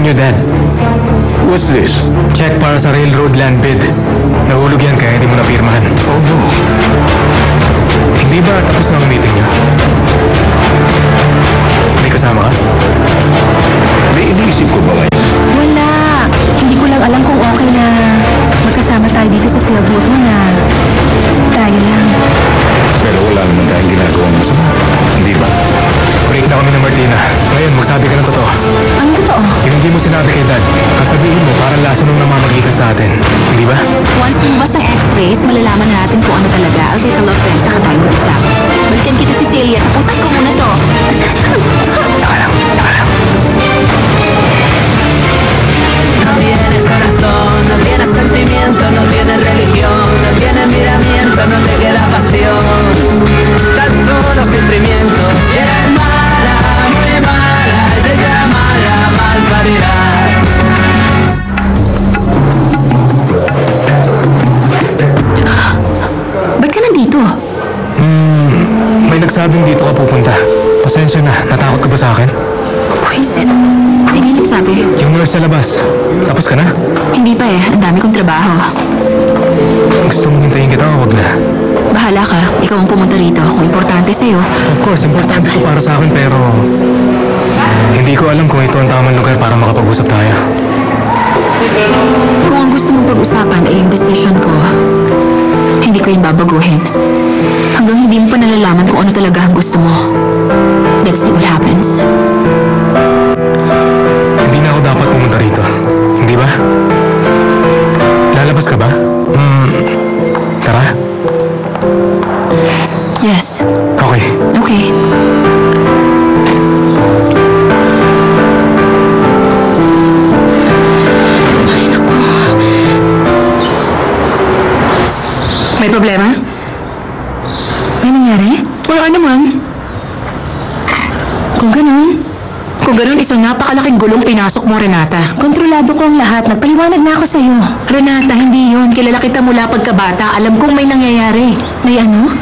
nyo, Dad. What's this? Check para sa railroad land bid. Nahulog yan kaya hindi mo napirmahan. Oh no. Hindi ba tapos na ang meeting nyo? May kasama ka? May iniisip ko ba ngayon? Wala. Hindi ko lang alam kung okay na magkasama tayo dito sa sailboat mo na tayo lang. Pero wala naman tayong ginagawang masama. Hindi ba? Break na kami ng Martina. Ngayon, magsabi ka ng totoo. Ano totoo? Yung hindi mo sinabi kay Dad, kasabihin mo parang laso nung namamagitan sa atin. Hindi ba? Once lumabas ang x-rays, malalaman na natin kung ano talaga ang fatal offense saka tayo mag-usap. Balikan kita, Cecilia. Tapusin ko muna to. Tsaka lang. No tiene corazón, no tiene sentimiento, no tiene religión, no tiene miramiento, no te queda pasión. Tan solo sufrimiento. Eres mala, muy mala, te llama la malparidad. Ba't ka nandito? May nagsabing dito ka pupunta. Pasensya na, natakot ka ba sa akin? Poison. Sino yung nagsabi? Yung nurse sa labas. Tapos ka na? Hindi pa eh. Ang dami kong trabaho. Gusto mong hintayin kita o wag na? Bahala ka. Ikaw ang pumunta rito. Kung importante sa'yo. Of course, importante ko para sa akin pero... Hindi ko alam kung ito ang tamang lugar para makapag-usap tayo. Kung ang gusto mong pag-usapan ay yung decision ko, hindi ko yung babaguhin. Hanggang hindi mo pa nalalaman kung ano talaga ang gusto mo. Let's see what happens. Hindi na ako dapat pumunta rito. Hindi ba? Lalabas ka ba? Tara. Yes. Okay. Okay. Ay, naku. May problema? May nangyari? Wala naman. Kung ganun, Isang napakalaking gulong pinasok mo, Renata. kontrolado ko ang lahat. Nagpaliwanag na ako sa'yo. Renata, hindi yun. Kilala kita mula pagkabata. Alam kong may nangyayari. May ano?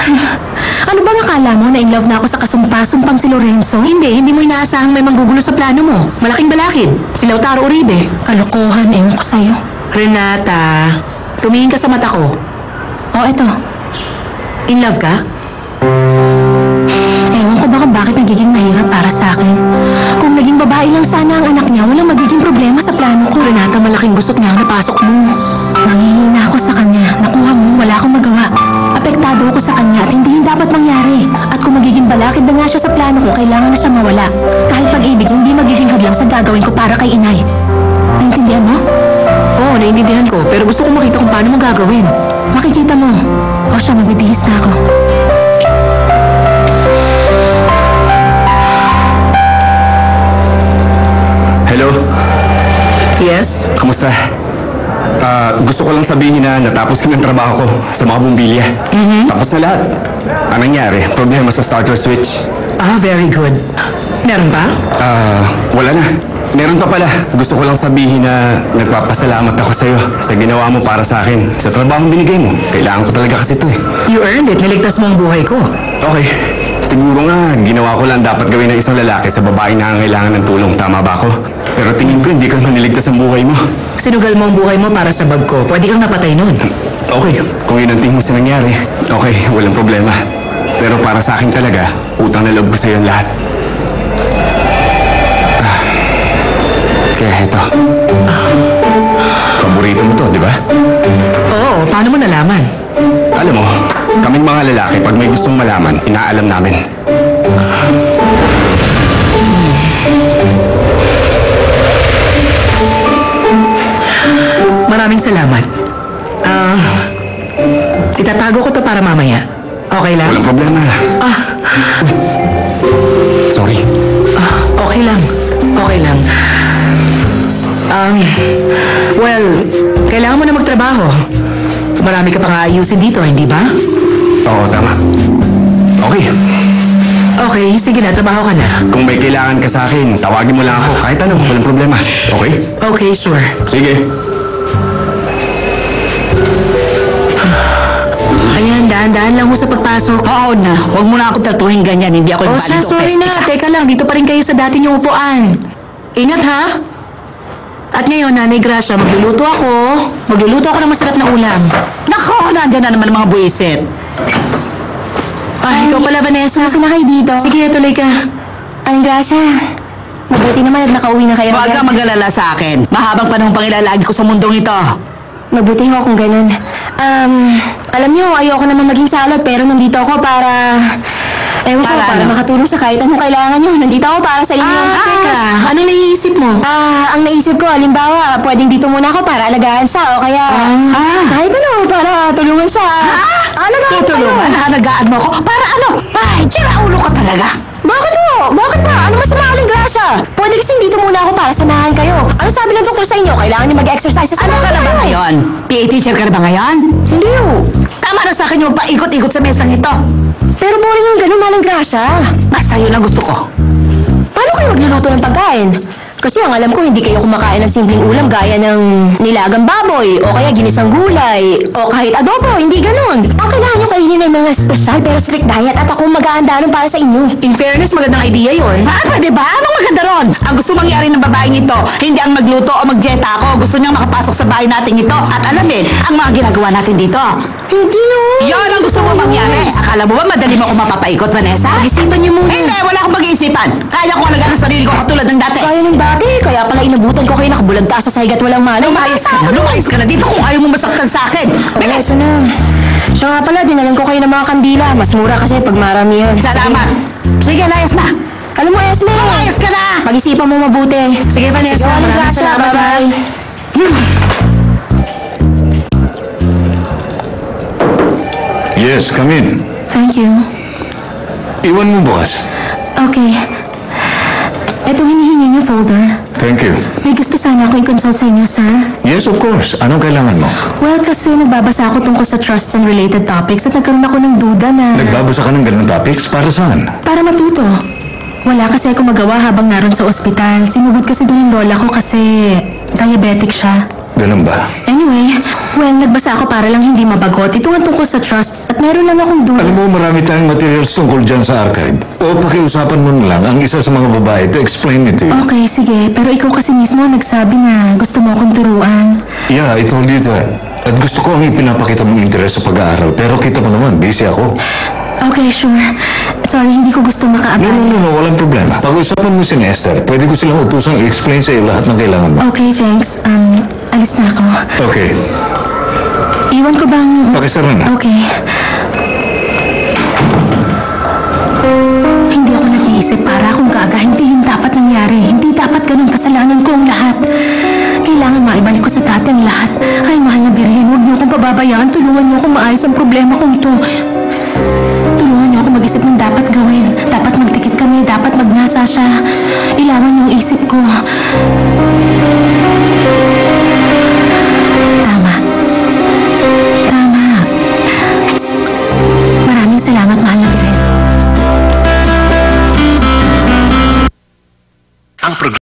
Ano bang akala mo na in love na ako sa kasumpa-sumpang si Lorenzo? Hindi mo inaasahang may manggugulo sa plano mo. Malaking balakid. Si Lautaro Uribe. Kalokohan, ewan ko sa'yo. Renata, tumingin ka sa mata ko. Eto. In love ka? Ewan ko ba kung bakit nagiging mahirap para sa akin. Kung naging babae lang sana ang anak niya, walang magiging problema sa plano ko. Renata, malaking gusot nga ang napasok mo. Nangihina ako sa kanya. Nakuha mo, wala akong magawa. Apektado ako sa kanya at hindi yung dapat mangyari. At kung magiging balakid na nga siya sa plano ko, kailangan na siya mawala. Kahit pag-ibig, hindi magiging hadlang sa gagawin ko para kay inay. Naintindihan mo? Oo, naiintindihan ko. Pero gusto ko makita kung paano mo gagawin. Makikita mo. O siya, mabibihis na ako. Hello? Yes? Kamusta? Gusto ko lang sabihin na natapos ko ng trabaho ko sa mga bumbilya. Tapos na lahat. Anong nangyari? Problema sa starter switch. Very good. Meron ba? Wala na. Meron pa pala. Gusto ko lang sabihin na nagpapasalamat ako sa'yo sa ginawa mo para sa akin. Sa trabahong binigay mo. Kailangan ko talaga kasi ito eh. You earned it. Niligtas mo ang buhay ko. Okay. Siguro nga, ginawa ko lang dapat gawin ng isang lalaki sa babaeng nangangailangan ng tulong. Tama ba ako? Pero tingin ko hindi ka maniligtas ang buhay mo. Sinugal mo ang buhay mo para sa bag ko. Pwede kang napatay nun. Okay, kung yun ang tingin mo sa nangyari, okay, walang problema. Pero para sa akin talaga, utang na loob ko sa'yo ang lahat. Kaya eto. Paborito mo to, di ba? Oo, paano mo nalaman? Alam mo, kaming mga lalaki, pag may gustong malaman, inaalam namin. Maraming salamat. Itatago ko to para mamaya. Okay lang? Walang problema. Sorry. Okay lang. Okay lang. Well, kailangan mo na magtrabaho. Marami ka pang aayusin dito, hindi ba? Oo, tama. Okay. Okay, sige na, trabaho ka na. Kung may kailangan ka sa akin, tawagin mo lang ako. Kahit ano, walang problema. Okay? Okay, sure. Sige. Ayan, daan-daan lang mo sa pagpasok. Oo na, huwag mo na ako tratuhin ganyan, hindi ako Oh, invalid siya, sorry na. Teka lang, dito pa rin kayo sa dati niyong upuan. Ingat, ha? At ngayon, Nanay Gracia, magluluto ako. Magluluto ako ng masarap na ulam. Nako, nandiyan na naman ang mga buwisit. Ay, ikaw pala, Vanessa. Kasi na kayo dito. Sige, tuloy ka. Aling Gracia, mabuti naman at nakauwi na kayo. Huwag kang mag-alala sa akin. Mahabang panahon pang ilalagi ko sa mundong ito. Mabuti ho kung ganun. Alam niyo, ayoko naman maging salot pero nandito ako para... Ewan ko, Para para ano? makatulong sa kahit anong kailangan niyo. Nandito ako para sa inyo. Teka, anong naiisip mo? Ang naisip ko, halimbawa, pwedeng dito muna ako para alagaan siya o kaya... kahit ano, para tulungan siya. Alagaan ko kayo. Tutulungan, halagaan mo ko. Para ano? Ay, tira ulo ka talaga. Bakit ho? Bakit ba? Ano masama, Aling Gracia? Pwede kasi dito muna ako para samahan kayo. Ano sabi ng doktor sa inyo? Kailangan niyo mag-exercise sa Ano ka na ba kayo. ngayon? PA teacher ka na ba ngayon? Hindi ho. Tama na sa akin yung paikot-ikot sa mesang ito. Pero boring yung ganun, Aling Gracia. Basta yun ang gusto ko. Paano kayo magluluto ng pagkain? Kasi ang alam ko, hindi kayo kumakain ng simpleng ulam gaya ng nilagang baboy, o kaya ginisang gulay, o kahit adobo, hindi ganun. Ang kailangan nyo kainin ng mga special pero strict diet at ako mag-aanda nun para sa inyo. In fairness, magandang idea yun. Pwede ba? Anong maganda ron? Ang gusto mangyari ng babaeng ito, hindi ang magluto o magjeta ako. Gusto niyang makapasok sa bahay natin ito at alamin ang mga ginagawa natin dito. Hindi ho. Yon ang gusto mo mangyari. Akala mo ba madali mo ako mapapaikot, Vanessa? Pag-isipan niyo muna. Hindi, wala akong pag-iisipan. Kaya ko alagaan ang sarili ko katulad ng dati. Kaya ng dati, kaya pala inabutan ko kayo nakabulagta sa sahigat walang malay. Lumayas ka na dito kung ayaw mo masaktan sa akin. Bilis! Ito na. Siya nga pala, dinalan ko kayo ng mga kandila. Mas mura kasi pag maramihan. Salamat. Sige, layas na. Alam mo, Esme. Lumayas ka na. Pag-isipan mo mabuti. Sige, Vanessa. Sige, Aling Maraming Gracia. salamat, Bye-bye. Yes, come in. Thank you. Iwan mo bukas. Okay. Ito hinihingi niyo folder. Thank you. May gusto sana ako i-consult sa inyo, sir. Yes, of course. Anong kailangan mo? Well, kasi nagbabasa ako tungkol sa trusts and related topics at nagkaroon ako ng duda na... Nagbabasa ka ng ganung topics? Para saan? Para matuto. Wala kasi ako magawa habang naroon sa ospital. Sinugod kasi doon yung lola ko kasi diabetic siya. Ganun ba? Anyway, well, nagbasa ako para lang hindi mabagot. Ito nga tungkol sa trusts at meron lang akong duda. Alam mo, marami tayong materials tungkol dyan sa archive. O pakiusapan mo na lang ang isa sa mga babae to explain it to you. Okay, sige. Pero ikaw kasi mismo nagsabi na gusto mo akong turuan. Yeah, I told you that. At gusto ko ang ipinapakita mong interes sa pag-aaral. Pero kita mo naman, busy ako. Okay, sure. Sorry, hindi ko gusto makaabay. No, walang problema. Pag-usapan mo si Esther, pwede ko silang utusang i-explain sa iyo lahat ng kailangan mo. Okay, thanks. Alis na ako. Okay. Iwan ko bang... Pakisara na. Okay. Hindi ako nag-iisip para akong gaga. Hindi yung dapat nangyari. Hindi dapat ganun kasalanan ko ang lahat. Kailangan maibalik ko sa dati ang lahat. Ay, mahal na Birhen, huwag niyo akong pababayaan. Tulungan niyo akong maayos ang problema kong ito. Tulungan niyo ako mag-isip ng dapat gawin. Dapat magtikit kami. Dapat magnasa siya. Ilawan yung isip ko.